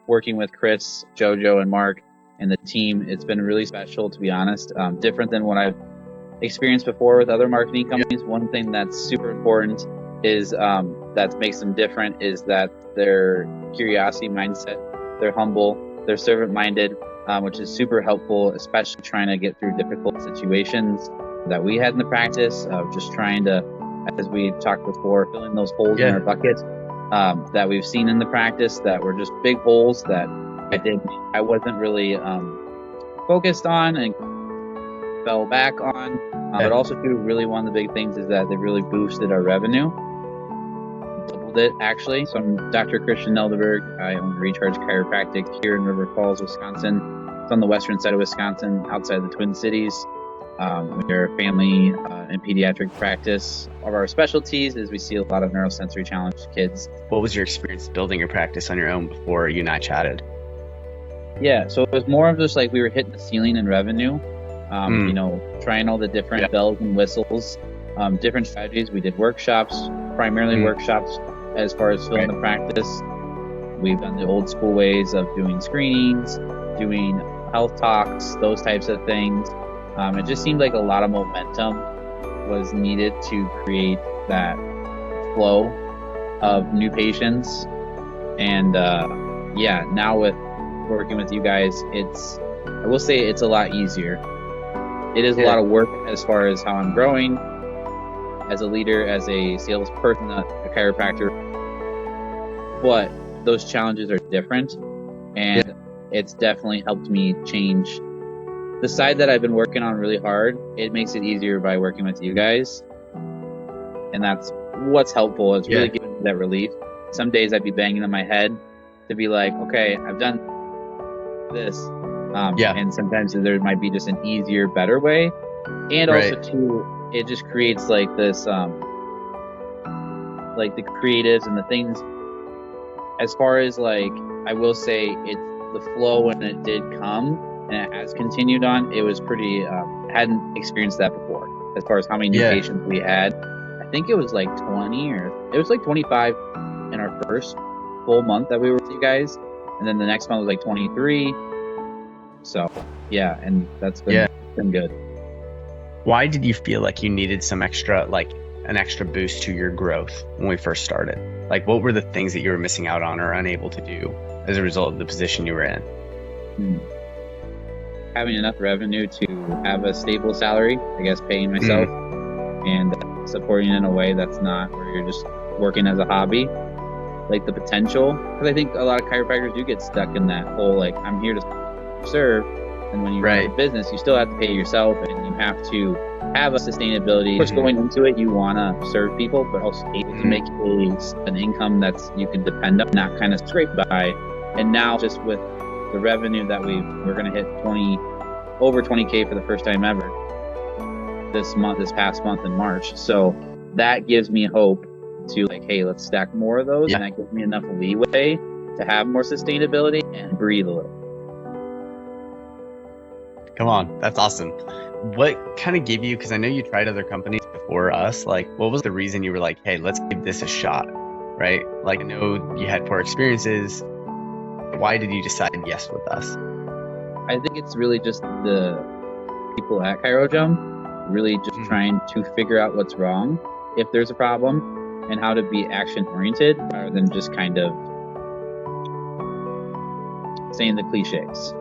working with Chris, Jojo, and Mark and the team, it's been really special, to be honest. Different than what I've experienced before with other marketing companies. One thing that's super important is that makes them different is that their curiosity mindset, they're humble, they're servant-minded, which is super helpful, especially trying to get through difficult situations that we had in the practice of just trying to, as we talked before, fill in those holes in our bucket that we've seen in the practice that were just big holes that I wasn't really focused on and fell back on. But also too, really one of the big things is that they really boosted our revenue. Doubled it, actually. So I'm Dr. Christian Neldeberg. I own Recharge Chiropractic here in River Falls, Wisconsin. It's on the western side of Wisconsin, outside the Twin Cities. We're a family and pediatric practice. One of our specialties is we see a lot of neurosensory-challenged kids. What was your experience building your practice on your own before you and I chatted? Yeah, so it was more of just like we were hitting the ceiling in revenue. You know, trying all the different bells and whistles, different strategies. We did workshops, primarily workshops as far as filling the practice. We've done the old school ways of doing screenings, doing health talks, those types of things. It just seemed like a lot of momentum was needed to create that flow of new patients. And now with working with you guys, I will say it's a lot easier. It is a lot of work as far as how I'm growing as a leader, as a salesperson, a chiropractor. But those challenges are different, and it's definitely helped me change the side that I've been working on really hard. It makes it easier by working with you guys, and that's what's helpful. It's really giving me that relief. Some days I'd be banging on my head to be like, okay, I've done this. And sometimes there might be just an easier, better way. And also too, it just creates like this, like the creatives and the things, as far as like, I will say it's the flow when it did come and it has continued on. It was pretty, hadn't experienced that before as far as how many new patients we had. I think it was like 20 or it was like 25 in our first full month that we were with you guys. And then the next month was like 23. So, and that's been good. Why did you feel like you needed some extra, like an extra boost to your growth when we first started? Like, what were the things that you were missing out on or unable to do as a result of the position you were in? Having enough revenue to have a stable salary, I guess, paying myself and supporting in a way that's not where you're just working as a hobby. Like the potential, because I think a lot of chiropractors do get stuck in that whole, like, I'm here to serve, and when you run a business, you still have to pay yourself, and you have to have a sustainability. Just going into it, you want to serve people, but also able to make an income that's you can depend on, not kind of scrape by. And now, just with the revenue that we're going to hit over 20K for the first time ever this past month in March. So that gives me hope to like, hey, let's stack more of those, and that gives me enough leeway to have more sustainability and breathe a little. Come on, that's awesome. What kind of gave you, because I know you tried other companies before us, like what was the reason you were like, hey, let's give this a shot, right? Like I know you had poor experiences. Why did you decide yes with us? I think it's really just the people at Chiro Jump really just trying to figure out what's wrong, if there's a problem, and how to be action oriented rather than just kind of saying the cliches.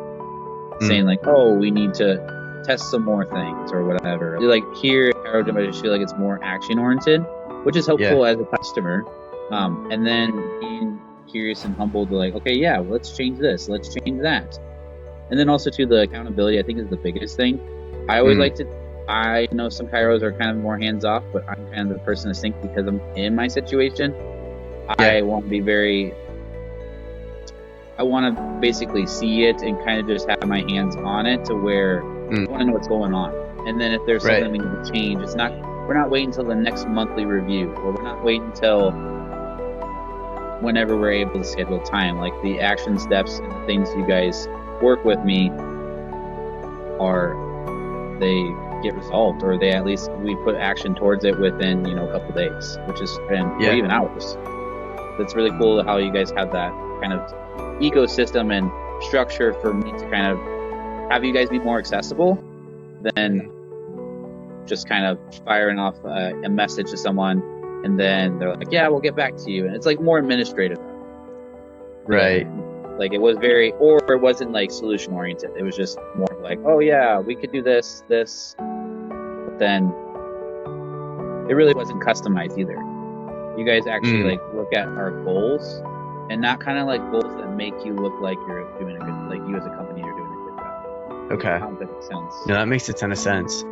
Saying like, oh, we need to test some more things or whatever. Like here at Chiro Jump, I just feel like it's more action oriented, which is helpful as a customer. And then being curious and humble to like, okay, let's change this, let's change that. And then also to the accountability, I think is the biggest thing. I always I know some chiros are kind of more hands off, but I'm kind of the person to think because I'm in my situation. I want to be I want to basically see it and kind of just have my hands on it to where I want to know what's going on. And then if there's something we need to change, we're not waiting until the next monthly review, or we're not waiting until whenever we're able to schedule time. Like the action steps and the things you guys work with me they get resolved, or they at least we put action towards it within a couple days, which is or even hours. That's really cool how you guys have that kind of ecosystem and structure for me to kind of have you guys be more accessible than just kind of firing off a message to someone and then they're like, yeah, we'll get back to you. And it's like more administrative. Right. Like it was or it wasn't like solution oriented. It was just more like, oh yeah, we could do this. But then it really wasn't customized either. You guys actually like look at our goals and not kind of like goals that make you look like you're doing a good, like you as a company, you're doing a good job. Okay. I hope that makes sense. No, that makes a ton of sense.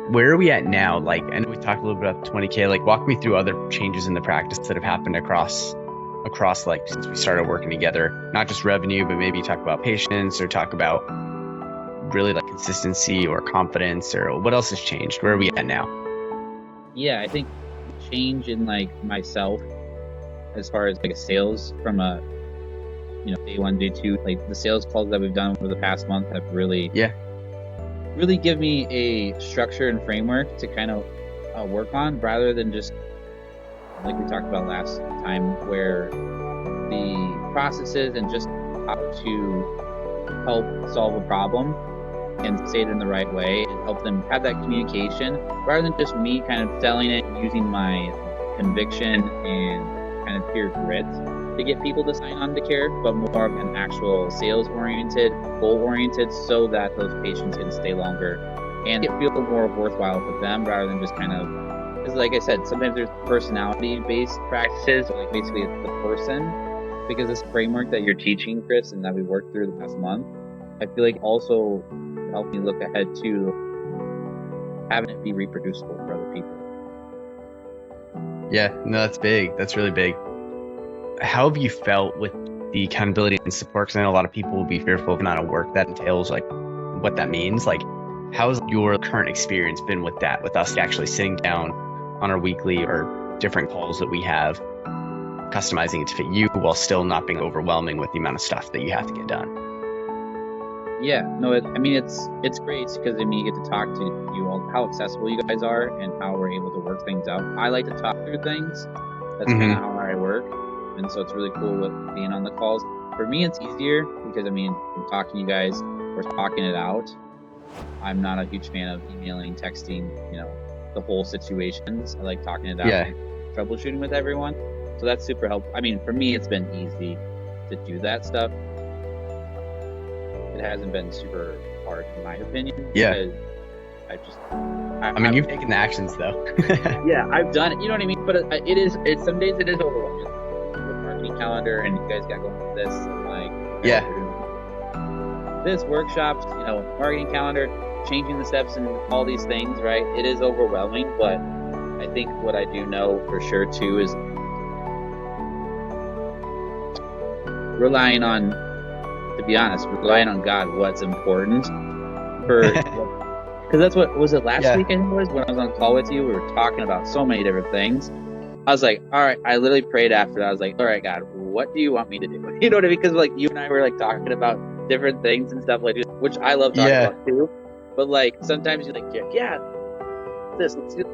Where are we at now? Like, I know we talked a little bit about 20K, like walk me through other changes in the practice that have happened across like since we started working together, not just revenue, but maybe talk about patients or talk about really like consistency or confidence or what else has changed? Where are we at now? Yeah, I think change in like myself as far as like a sales from a, day one, day two, like the sales calls that we've done over the past month have really give me a structure and framework to kind of work on rather than just like we talked about last time where the processes and just how to help solve a problem and say it in the right way and help them have that communication rather than just me kind of selling it and using my conviction and kind of pure grit to get people to sign on to care, but more of an actual sales oriented, goal oriented so that those patients can stay longer and it feels more worthwhile for them rather than just kind of, because like I said, sometimes there's personality based practices, like basically it's the person, because this framework that you're teaching, Chris, and that we worked through the past month, I feel like also helped me look ahead to having it be reproducible for other people. Yeah, no, that's big. That's really big. How have you felt with the accountability and support? Because I know a lot of people will be fearful of the amount of work that entails, like what that means. Like, how's your current experience been with that, with us actually sitting down on our weekly or different calls that we have, customizing it to fit you while still not being overwhelming with the amount of stuff that you have to get done? Yeah, no, it's great because you get to talk to you all, how accessible you guys are and how we're able to work things out. I like to talk through things. That's kind of how I work. And so it's really cool with being on the calls. For me, it's easier because I'm talking to you guys, we're talking it out. I'm not a huge fan of emailing, texting, the whole situations. I like talking it out and troubleshooting with everyone. So that's super helpful. For me, it's been easy to do that stuff. It hasn't been super hard in my opinion. Yeah. Because you've taken the actions though. Yeah, I've done it. You know what I mean? But it's some days it is overwhelming. With marketing calendar and you guys got going with this and this workshops, marketing calendar, changing the steps and all these things, right? It is overwhelming, but I think what I do know for sure too is relying on God, what's important for, because that's what was it last week? I think it was when I was on call with you. We were talking about so many different things. I was like, all right. I literally prayed after that. I was like, all right, God, what do you want me to do? You know what I mean? Because like you and I were like talking about different things and stuff like this, which I love talking about too. But like sometimes you're like, let's do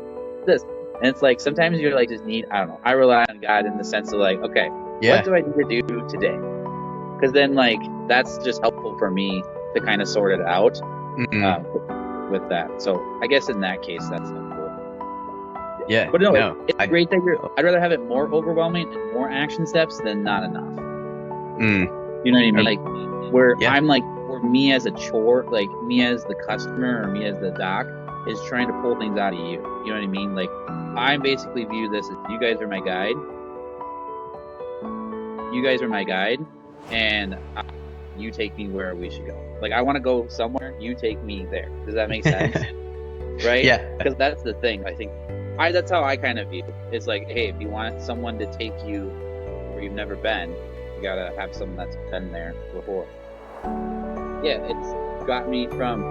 this, and it's like sometimes you're like just need. I don't know. I rely on God in the sense of like, okay, what do I need to do today? Because then like that's just helpful for me to kind of sort it out with that. So I guess in that case that's helpful. Yeah, but no, it's great that I'd rather have it more overwhelming and more action steps than not enough. You know what I mean? Like where I'm like, for me as a chore, like me as the customer or me as the doc is trying to pull things out of you. You know what I mean? Like I basically view this as you guys are my guide. And you take me where we should go. Like I want to go somewhere, you take me there. Does that make sense? Right? Yeah. Because that's the thing. I think that's how I kind of view it. It's like, hey, if you want someone to take you where you've never been, you gotta have someone that's been there before. Yeah, it's got me from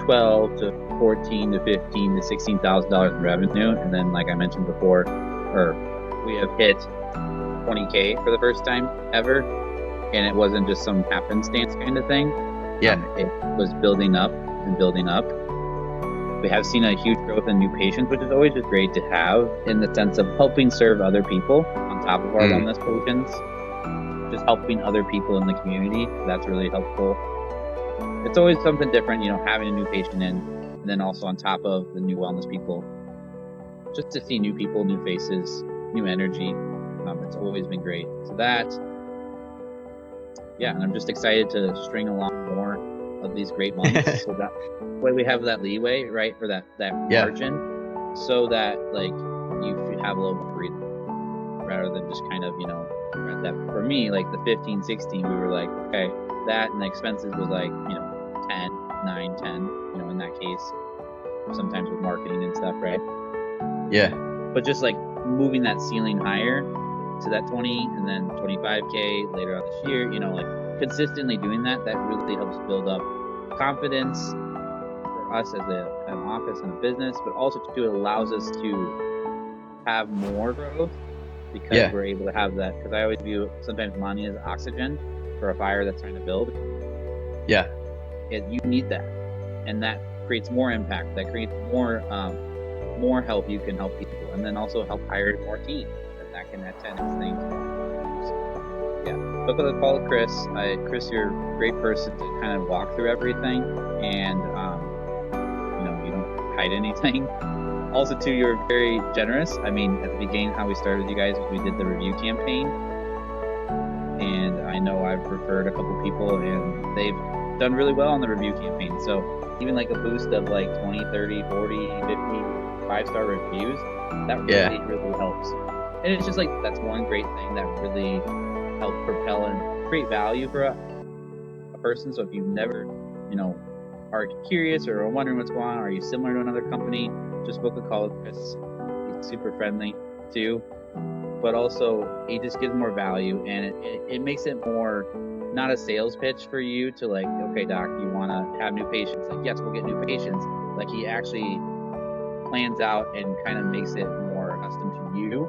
12 to 14 to 15 to $16,000 in revenue, and then like I mentioned before, we have hit 20K for the first time ever, and it wasn't just some happenstance kind of thing. It was building up and building up. We have seen a huge growth in new patients, which is always just great to have in the sense of helping serve other people on top of our wellness patients. just helping other people in the community. That's really helpful. It's always something different, having a new patient in, and then also on top of the new wellness people, just to see new people, new faces, new energy. It's always been great. So and I'm just excited to string along more of these great months so that way we have that leeway, right, for that margin, so that like you have a little bit of freedom rather than just kind of, that for me, like the 15, 16, we were like, okay, that and the expenses was like, 10, 9, 10, in that case, sometimes with marketing and stuff, right? Yeah. But just like moving that ceiling higher to that 20 and then 25K later on this year, like consistently doing that really helps build up confidence for us as an office and a business, but also too, it allows us to have more growth because we're able to have that. Because I always view sometimes money as oxygen for a fire that's trying to build. Yeah. You need that, and that creates more impact. That creates more help. You can help people, and then also help hire more team. That can add 10x things. Book a call to Chris. Chris, you're a great person to kind of walk through everything, and you don't hide anything. Also, too, you're very generous. I mean, at the beginning, how we started with you guys, we did the review campaign, and I know I've referred a couple people, and they've done really well on the review campaign. So even like a boost of like 20, 30, 40, 50 5-star reviews, that really helps. And it's just like, that's one great thing that really helps propel and create value for a person. So if you never, are curious or are wondering what's going on, are you similar to another company, just book a call with Chris. He's super friendly too, but also he just gives more value, and it makes it more not a sales pitch for you to like, okay, doc, you want to have new patients? Like, yes, we'll get new patients. Like, he actually plans out and kind of makes it more custom to you,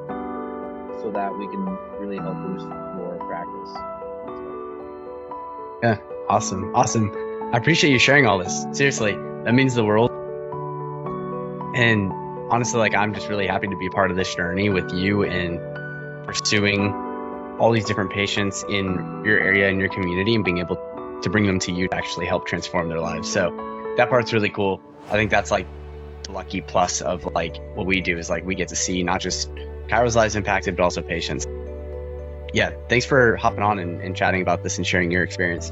so that we can really help boost your practice. Yeah, awesome. I appreciate you sharing all this. Seriously, that means the world. And honestly, like, I'm just really happy to be a part of this journey with you and pursuing all these different patients in your area and your community, and being able to bring them to you to actually help transform their lives. So that part's really cool. I think that's like the lucky plus of like what we do, is like we get to see not just Chiro's lives impacted, but also patients. Yeah, thanks for hopping on and chatting about this and sharing your experience.